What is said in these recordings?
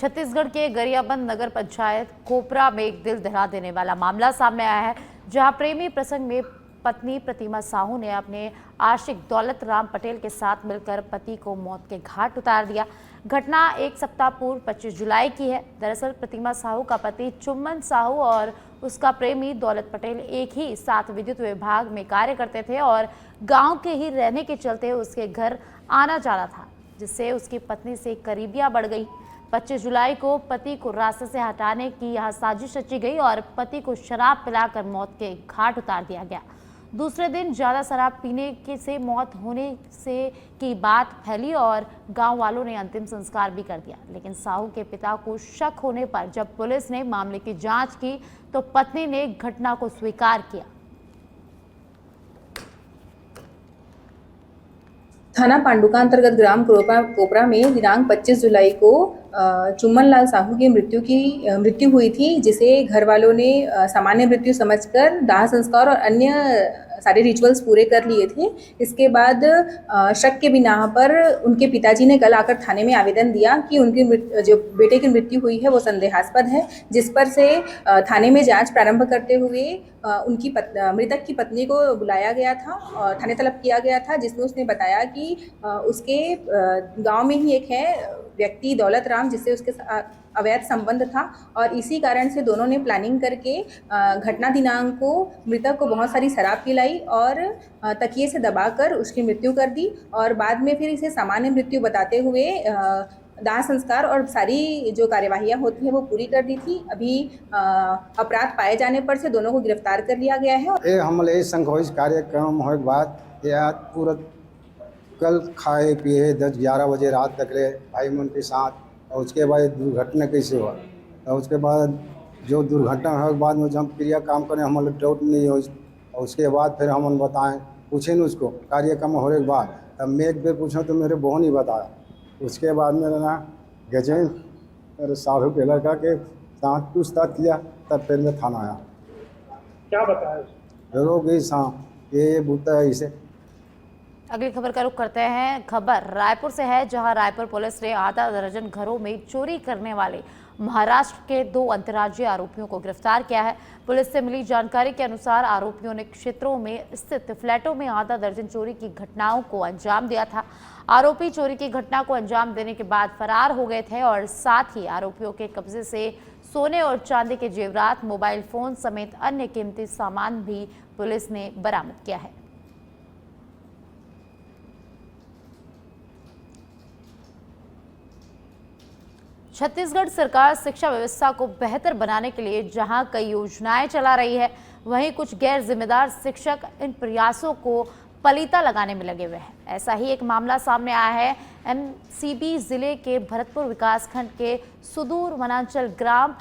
छत्तीसगढ़ के गरियाबंद नगर पंचायत कोपरा में एक दिल दहला देने वाला मामला सामने आया है, जहां प्रेमी प्रसंग में पत्नी प्रतिमा साहू ने अपने आशिक दौलत राम पटेल के साथ मिलकर पति को मौत के घाट उतार दिया। घटना एक सप्ताह पूर्व 25 जुलाई की है। दरअसल प्रतिमा साहू का पति चुम्मन साहू और उसका प्रेमी दौलत पटेल एक ही साथ विद्युत विभाग में कार्य करते थे और गांव के ही रहने के चलते उसके घर आना जाना था, जिससे उसकी पत्नी से करीबियां बढ़ गई। 25 जुलाई को पति को रास्ते से हटाने की यह साजिश रची गई और पति को शराब पिलाकर मौत के घाट उतार दिया गया। दूसरे दिन ज्यादा शराब पीने से मौत होने से की बात फैली और गांव वालों ने अंतिम संस्कार भी कर दिया। लेकिन साहू के पिता को शक होने पर जब पुलिस ने मामले की जांच की तो पत्नी ने घटना को स्वीकार किया। थाना पांडुका अंतर्गत ग्राम कोपरा में दिनांक 25 जुलाई को चुम्मन लाल साहू की मृत्यु हुई थी, जिसे घर वालों ने सामान्य मृत्यु समझकर दाह संस्कार और अन्य सारे रिचुअल्स पूरे कर लिए थे। इसके बाद शक के बिना पर उनके पिताजी ने कल आकर थाने में आवेदन दिया कि उनकी जो बेटे की मृत्यु हुई है वो संदेहास्पद है, जिस पर से थाने में जांच प्रारंभ करते हुए उनकी मृतक की पत्नी को बुलाया गया था और थाने तलब किया गया था, जिसमें उसने बताया कि उसके गांव में ही एक है व्यक्ति दौलत राम, जिससे उसके अवैध संबंध था और इसी कारण से दोनों ने प्लानिंग करके घटना दिनांक को मृतक को बहुत सारी शराब पिलाई और तकिए से दबाकर उसकी मृत्यु कर दी और बाद में फिर इसे सामान्य मृत्यु बताते हुए दाह संस्कार और सारी जो कार्यवाहियाँ होती हैं वो पूरी कर दी थी। अभी अपराध पाए जाने पर से दोनों को गिरफ्तार कर लिया गया है। हमले संघोष कार्यक्रम होने के बाद या पूरा कल खाए पिए 10-11 बजे रात तक रहे भाई मन के साथ, और उसके बाद दुर्घटना कैसे हुआ और उसके बाद जो दुर्घटना होने के बाद में जब क्रिया काम करें हमारे डाउट नहीं हो, और उसके बाद फिर हम बताएं पूछें न उसको कार्यक्रम होने के बाद, तब मैं एक बार पूछा तो मेरे बहन ही बताया। उसके बाद मेरा ना गजें मेरे साहू के लड़का के साथ पूछताछ किया, तब फिर मैं थाना आया। क्या बताया लोग ये बूता है इसे। अगली खबर का रुख करते हैं। खबर रायपुर से है, जहां रायपुर पुलिस ने आधा दर्जन घरों में चोरी करने वाले महाराष्ट्र के 2 अंतर्राज्यीय आरोपियों को गिरफ्तार किया है। पुलिस से मिली जानकारी के अनुसार आरोपियों ने क्षेत्रों में स्थित फ्लैटों में आधा दर्जन चोरी की घटनाओं को अंजाम दिया था। आरोपी चोरी की घटना को अंजाम देने के बाद फरार हो गए थे और साथ ही आरोपियों के कब्जे से सोने और चांदी के जेवरात, मोबाइल फोन समेत अन्य कीमती सामान भी पुलिस ने बरामद किया है। छत्तीसगढ़ सरकार शिक्षा व्यवस्था को बेहतर बनाने के लिए जहां कई योजनाएं चला रही है, वहीं कुछ गैर जिम्मेदार शिक्षक इन प्रयासों को पलीता लगाने में लगे हुए हैं। ऐसा ही एक मामला सामने आया है एमसीबी जिले के भरतपुर विकासखंड के सुदूर वनांचल ग्राम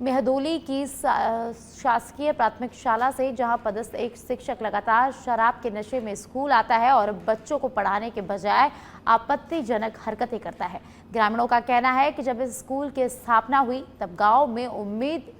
मेहदोली की शासकीय प्राथमिक शाला से, जहां पदस्थ एक शिक्षक लगातार शराब के नशे में स्कूल आता है और बच्चों को पढ़ाने के बजाय आपत्तिजनक हरकतें करता है। ग्रामीणों का कहना है कि जब इस स्कूल की स्थापना हुई तब गांव में उम्मीद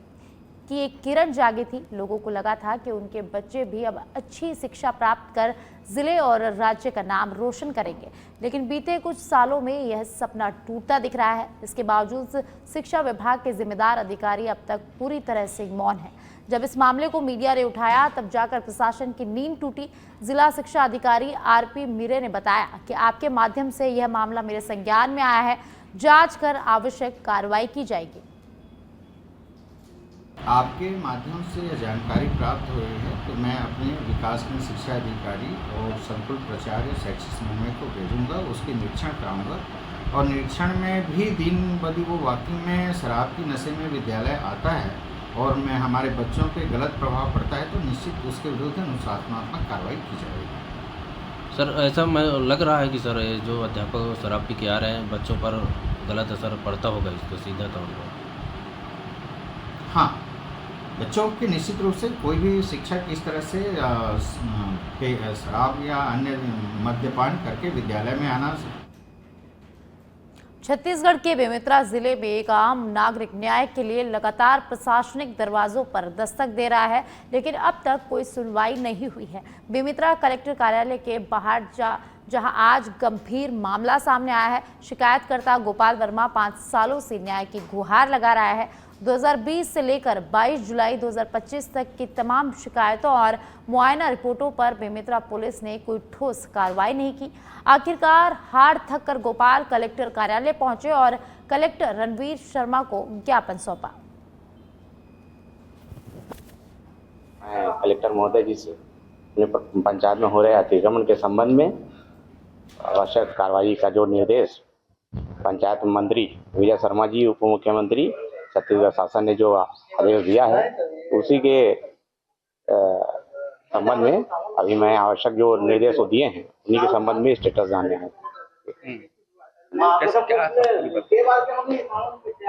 की एक किरण जागी थी। लोगों को लगा था कि उनके बच्चे भी अब अच्छी शिक्षा प्राप्त कर जिले और राज्य का नाम रोशन करेंगे, लेकिन बीते कुछ सालों में यह सपना टूटता दिख रहा है। इसके बावजूद शिक्षा विभाग के जिम्मेदार अधिकारी अब तक पूरी तरह से मौन हैं। जब इस मामले को मीडिया ने उठाया तब जाकर प्रशासन की नींद टूटी। जिला शिक्षा अधिकारी आरपी मीरे ने बताया कि आपके माध्यम से यह मामला मेरे संज्ञान में आया है, जांच कर आवश्यक कार्रवाई की जाएगी। आपके माध्यम से यह जानकारी प्राप्त हुई है तो मैं अपने विकासखंड शिक्षा अधिकारी और संकुल प्राचार्य शैक्षिक समन्वय को भेजूंगा, उसके निरीक्षण कराऊंगा और निरीक्षण में भी दिन ब दिन वो वाकई में शराब की नशे में विद्यालय आता है और में हमारे बच्चों पे गलत प्रभाव पड़ता है तो निश्चित उसके विरुद्ध अनुशासनात्मक कार्रवाई की जाएगी। सर, ऐसा लग रहा है कि सर ये जो अध्यापक शराब पी के आ रहे हैं बच्चों पर गलत असर पड़ता होगा इसको सीधा तौर पर। हाँ, बच्चों के निश्चित रूप से कोई भी शिक्षक इस तरह से शराब या अन्य मद्यपान करके विद्यालय में आना। छत्तीसगढ़ के बेमेतरा जिले में एक आम नागरिक न्याय के लिए लगातार प्रशासनिक दरवाजों पर दस्तक दे रहा है, लेकिन अब तक कोई सुनवाई नहीं हुई है। बेमेतरा कलेक्टर कार्यालय के बाहर जहां आज गंभीर मामला सामने आया है। शिकायतकर्ता गोपाल वर्मा 5 सालों से न्याय की गुहार लगा रहा है। 2020 से लेकर 22 जुलाई 2025 तक की तमाम शिकायतों और मुआयना रिपोर्टों पर बेमेतरा पुलिस ने कोई ठोस कार्रवाई नहीं की। आखिरकार हार थक कर गोपाल कलेक्टर कार्यालय पहुंचे और कलेक्टर रणवीर शर्मा को ज्ञापन सौंपा। कलेक्टर महोदय जी से अपने पंचायत में हो रहे अतिक्रमण के संबंध में आवश्यक कार्रवाई का जो निर्देश पंचायत मंत्री विजय शर्मा जी, उप मुख्यमंत्री छत्तीसगढ़ शासन ने जो आदेश दिया है, उसी के संबंध में अभी मैं आवश्यक जो निर्देश दिए हैं उन्हीं के संबंध में स्टेटस जानने हैं।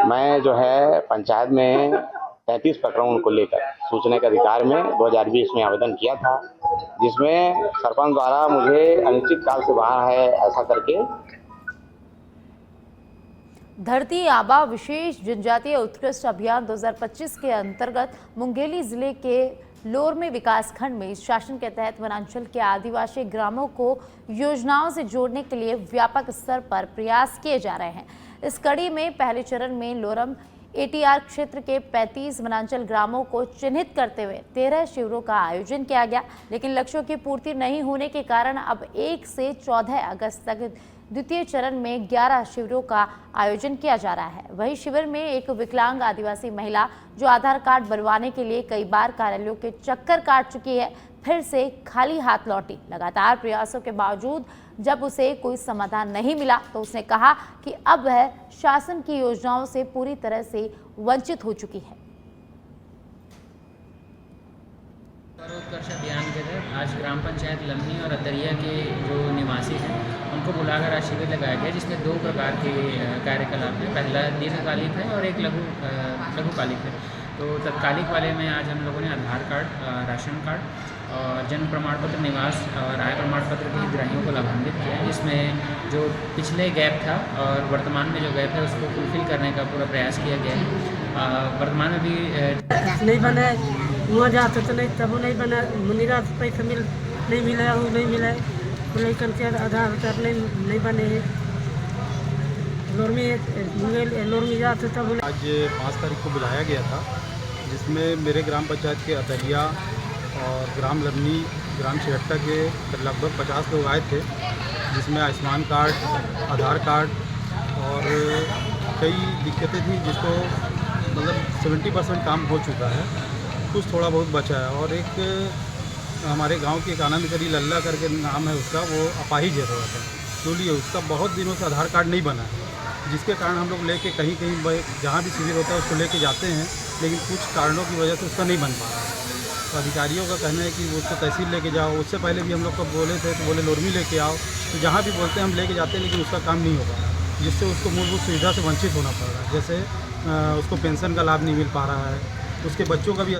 मैं जो है पंचायत में 33 प्रकरणों को लेकर सूचना के अधिकार में 2020 में आवेदन किया था, जिसमें सरपंच द्वारा मुझे अनिश्चित काल से बाहर है ऐसा करके धरती आबा विशेष जनजातीय उत्कृष्ट अभियान 2025 के अंतर्गत मुंगेली जिले के लोरमी विकासखंड में शासन के तहत वनांचल के आदिवासी ग्रामों को योजनाओं से जोड़ने के लिए व्यापक स्तर पर प्रयास किए जा रहे हैं। इस कड़ी में पहले चरण में लोरम एटीआर क्षेत्र के 35 वनांचल ग्रामों को चिन्हित करते हुए 13 शिविरों का आयोजन किया गया, लेकिन लक्ष्यों की पूर्ति नहीं होने के कारण अब 1 से 14 अगस्त तक द्वितीय चरण में 11 शिविरों का आयोजन किया जा रहा है। वही शिविर में एक विकलांग आदिवासी महिला जो आधार कार्ड बनवाने के लिए कई बार कार्यालयों के चक्कर काट चुकी है, फिर से खाली हाथ लौटी। लगातार प्रयासों के बावजूद जब उसे कोई समाधान नहीं मिला तो उसने कहा कि अब वह शासन की योजनाओं से पूरी तरह से वंचित हो चुकी है। उत्कर्ष अभियान के तहत आज ग्राम पंचायत लम्ही और अतरिया के जो निवासी हैं उनको बुलाकर आज शिविर लगाया गया, जिसमें 2 प्रकार के कार्यकलाप हैं। पहला दीर्घकालिक है और एक लघुकालिक है। तो तत्कालिक वाले में आज हम लोगों ने आधार कार्ड, राशन कार्ड और जन्म प्रमाण पत्र, निवास और आय प्रमाण पत्र के हितग्राहियों को लाभान्वित किया है, जिसमें जो पिछले गैप था और वर्तमान में जो गैप है उसको फुलफिल करने का पूरा प्रयास किया गया है। वर्तमान में भी नहीं बने हुआ जाते तो नहीं, तब नहीं बना मुनीरा पैसा नहीं मिला, वो नहीं मिला, लेकिन के आधार कार्ड नहीं बने हैं। लोरमी जाते तब आज 5 तारीख को बुलाया गया था, जिसमें मेरे ग्राम पंचायत के अतरिया और ग्राम लम्नी, ग्राम छिहट्टा के लगभग 50 लोग आए थे, जिसमें आयुष्मान कार्ड, आधार कार्ड और कई दिक्कतें थी, जिसको मतलब 70% काम हो चुका है, कुछ थोड़ा बहुत बचा है। और एक हमारे गांव के एक आनंद करी लल्ला करके नाम है उसका, वो अपाहिज है थोड़ा सा, तो लिए उसका बहुत दिनों से आधार कार्ड नहीं बना है, जिसके कारण हम लोग लेके कहीं जहाँ भी शिविर होता है उसको लेके जाते हैं, लेकिन कुछ कारणों की वजह से उसका नहीं बन पा रहा है। तो अधिकारियों का कहना है कि उसको तहसील लेके जाओ। उससे पहले भी हम लोग को बोले थे तो बोले लोरमी लेके आओ, तो जहाँ भी बोलते हैं हम लेके जाते हैं, लेकिन उसका काम नहीं हो पा रहा, जिससे उसको मूलभूत सुविधा से वंचित होना पड़ रहा है। जैसे उसको पेंशन का लाभ नहीं मिल पा रहा है, उसके बच्चों का भी